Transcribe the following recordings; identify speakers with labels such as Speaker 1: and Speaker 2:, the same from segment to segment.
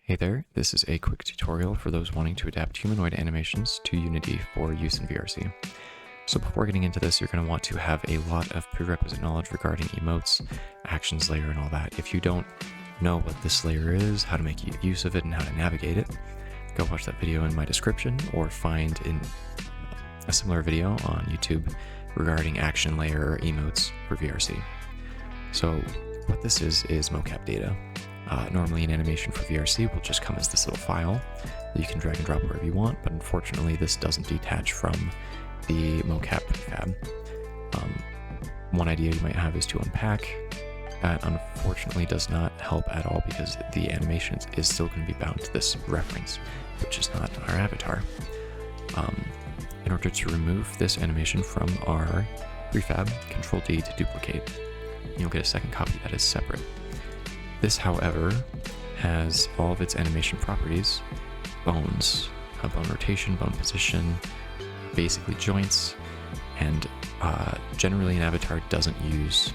Speaker 1: Hey there, this is a quick tutorial for those wanting to adapt humanoid animations to Unity for use in VRC. So before getting into this, you're going to want to have a lot of prerequisite knowledge regarding emotes, actions layer, and all that. If you don't know what this layer is, how to make use of it, and how to navigate it, go watch that video in my description or find a similar video on YouTube regarding action layer or emotes for VRC. So what this is mocap data. Normally an animation for VRC will just come as this little file that you can drag and drop wherever you want, but unfortunately this doesn't detach from the mocap prefab. One idea you might have is to unpack. That unfortunately does not help at all because the animation is still going to be bound to this reference, which is not our avatar. In order to remove this animation from our prefab, Control D to duplicate. You'll get a second copy that is separate. This, however, has all of its animation properties, bones, bone rotation, bone position, basically joints, and generally an avatar doesn't use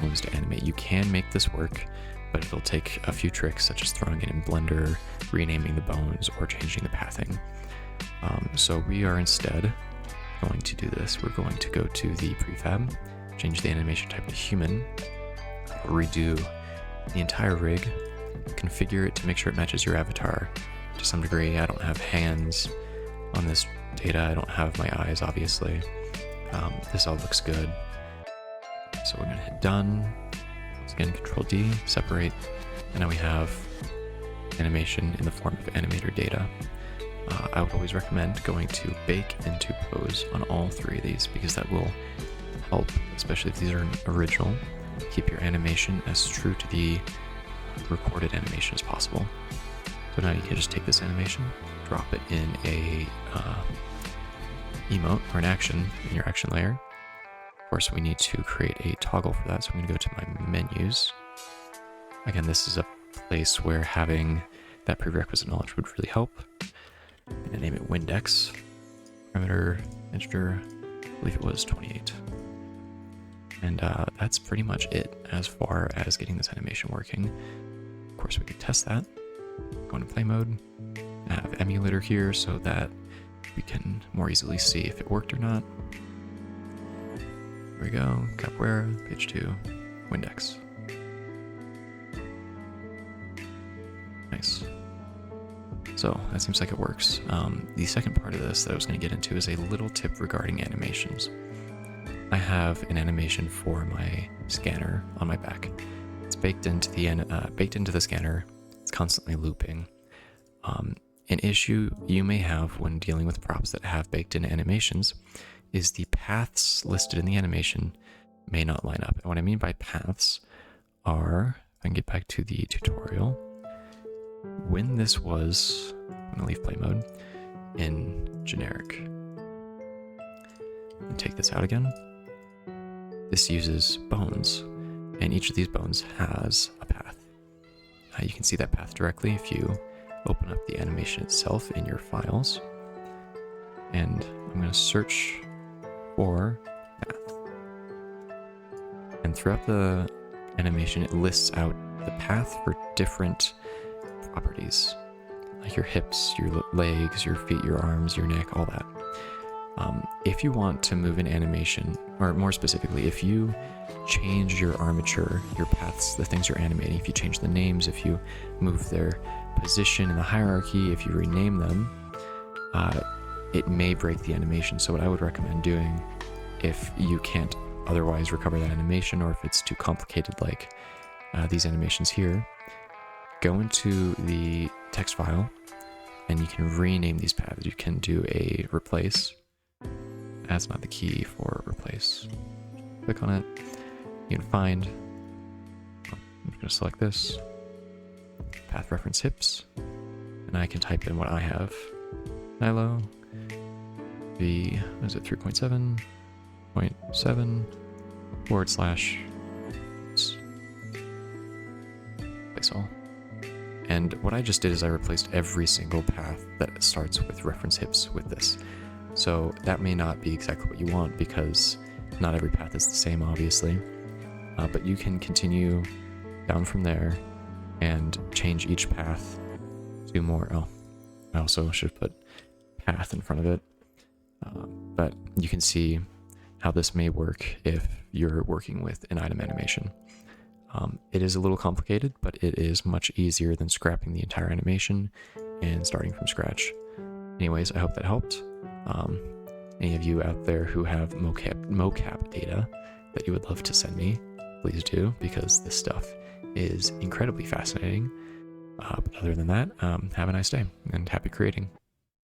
Speaker 1: bones to animate. You can make this work, but it'll take a few tricks such as throwing it in Blender, renaming the bones, or changing the pathing. So we are instead going to do this. We're going to go to the prefab, change the animation type to human, redo the entire rig, configure it to make sure it matches your avatar to some degree. I don't have hands on this data, I don't have my eyes obviously. This all looks good. So we're going to hit done. Once again, Control D, separate, and now we have animation in the form of animator data. I would always recommend going to bake into pose on all three of these because that will help, especially if these are original, keep your animation as true to the recorded animation as possible. So now you can just take this animation, drop it in a emote or an action in your action layer. Of course, we need to create a toggle for that, so I'm going to go to my menus. Again, this is a place where having that prerequisite knowledge would really help. I'm going to name it Windex. Parameter, integer, I believe it was 28. And that's pretty much it as far as getting this animation working. Of course, we could test that. Go into play mode. I have emulator here so that we can more easily see if it worked or not. Here we go. Capware, page 2, Windex. Nice. So that seems like it works. The second part of this that I was going to get into is a little tip regarding animations. I have an animation for my scanner on my back. It's baked into the scanner. It's constantly looping. An issue you may have when dealing with props that have baked-in animations is the paths listed in the animation may not line up. And what I mean by paths are, if I can get back to the tutorial, when this was, I'm gonna leave play mode, in generic, and take this out again. This uses bones, and each of these bones has a path. You can see that path directly if you open up the animation itself in your files. And I'm going to search for path. And throughout the animation, it lists out the path for different properties, like your hips, your legs, your feet, your arms, your neck, all that. If you want to move an animation, or more specifically, if you change your armature, your paths, the things you're animating, if you change the names, if you move their position in the hierarchy, if you rename them, it may break the animation. So what I would recommend doing, if you can't otherwise recover that animation, or if it's too complicated like these animations here, go into the text file and you can rename these paths. You can do a replace. That's not the key for replace. Click on it. You can find, I'm just going to select this, path reference hips, and I can type in what I have. Nilo, V, what is it, 3.7.7 / place all. And what I just did is I replaced every single path that starts with reference hips with this. So that may not be exactly what you want because not every path is the same, obviously. But you can continue down from there and change each path do more. Oh, I also should put path in front of it. But you can see how this may work if you're working with an item animation. It is a little complicated, but it is much easier than scrapping the entire animation and starting from scratch. Anyways, I hope that helped. Any of you out there who have mocap data that you would love to send me, please do, because this stuff is incredibly fascinating. But other than that, have a nice day and happy creating.